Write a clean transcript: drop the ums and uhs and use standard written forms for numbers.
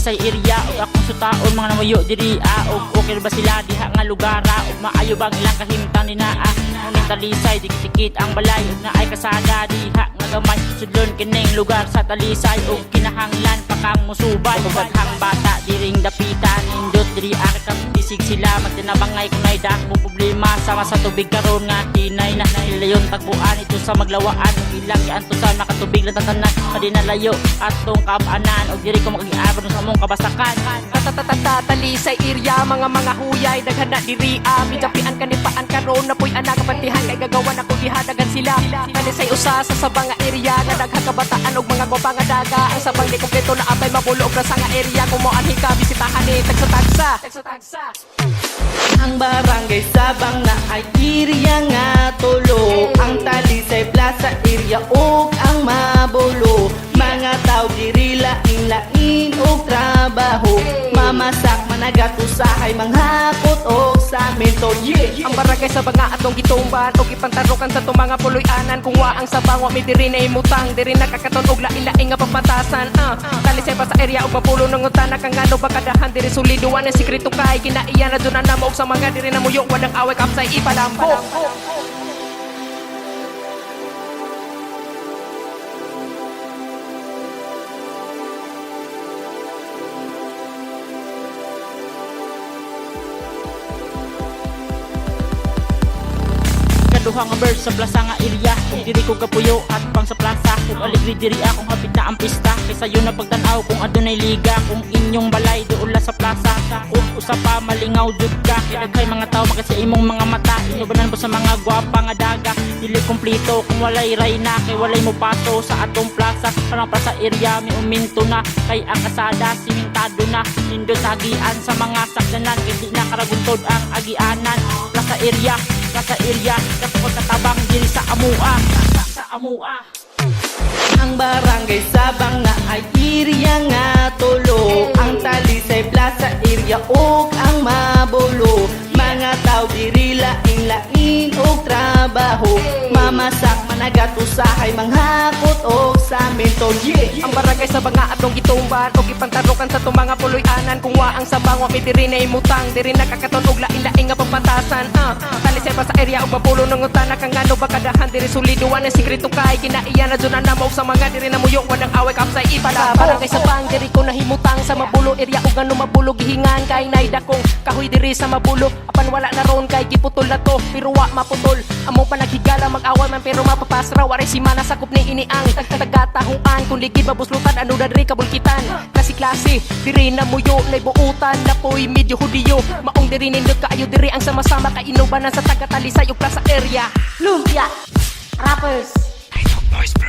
Talisay area ug akong sutaon mga namuyo diri ug okay ba sila diha nga lugar ug maayo bang ilang kahimtang dinaa uning Talisay dikit-dikit ang balay ug naay kasada diha nga gamay sudlon kining lugar sa Talisay ug kinahanglan pa kang musubay ug daghang bata diring dapitan indot diri ari kang bisig sila magtinabangay kung nay dakong problema sama sa tubig karon nga kinay na hilayon tagpuan ito sa maglawaan ug ilang giantusan makatubig lang tatanan padinalayo atong kabanan ug diri ko magiabot sa among kabasakan. Talisay area mga huyay daghan na diri midapian kanipaan karon na puy anak kapantihan kay gagawan ako diha dagan sila. Talisay usa sa sabang nga area nga daghang kabataan ug mga gwapa nga daga ang sabang di kompleto na apay mabulog ra sa nga area kung mo anhi ka bisitahan ni tagsa. Ang barangay Sabang na ay area nga tulo. Ang Talisay Plaza area ug ang Mabulo. Mga tao diri lain-lain og trabaho. Mamasak managatusahay manghakot og samento. Ang barangay Sabang nga atong gitumban og ipantarukan sa tumang mga puloy-anan kung wa ang Sabang wa mi diri na imutang diri nakakaton og lain-lain nga papatasan. Talisay pa sa area og mapulo ng utana kang ngano ba kadahan diri solido wa na sikreto kay kinaiya na dunan na mo og sa mga diri na muyo wadang away kapsay ipalambo. Kaduha nga bird sa plaza nga area kung diri ko kapuyo at pang sa plaza kung aligri diri akong hapit na ang pista kaysa yun na pagtanaw kung adunay liga kung inyong balay doula sa plaza kung usa pa malingaw jud ka kay mga tao makasi imong mga mata inubanan po sa mga gwapa nga daga dili kompleto kung walay rayna kay walay mo paso sa atong plaza parang plaza area mi uminto na kay ang kasada simentado na nindot agian sa mga sakyanan kay di na karaguntod ang agianan plaza area kapag katabang diri sa amua. Ang barangay Sabang nga ay area nga tulo. Ang Talisay Plaza area ug ang Mabulo. Mga tao diri lain-lain og trabaho. Mamasak managatusahay manghakot og samento. Ang barangay Sabang nga atong gitumban og ipantarukan sa tumang mga puloy-anan kung wa ang Sabang wa mi diri na imutang diri nakakaton og lain-lain nga papatasan. Talisay pa sa area og mapulo ng utana kang ngano ba kadahan diri solido wa na sikreto kay kinaiya na dunan na mo og sa mga diri na muyo wadang away kapsay ipalambo. Barangay Sabang diri ko nahimutang sa Mabulo area ug ngano Mabulo gihingan kay naida kong kahoy diri sa Mabulo apan wala na ron kay giputol na to pero wa maputol among panaghigala mag-away man pero mapapasra waray si mana sakop ni ini ang tagtagatahuan kung ligid mabuslutan ano na diri kabulkitan klase diri na muyo lay buutan na po'y medyo hudiyo maong diri nindot kaayo diri ang sama-sama kay inubanan sa taga Talisay ug plaza area Lumpia Rappers Boys bro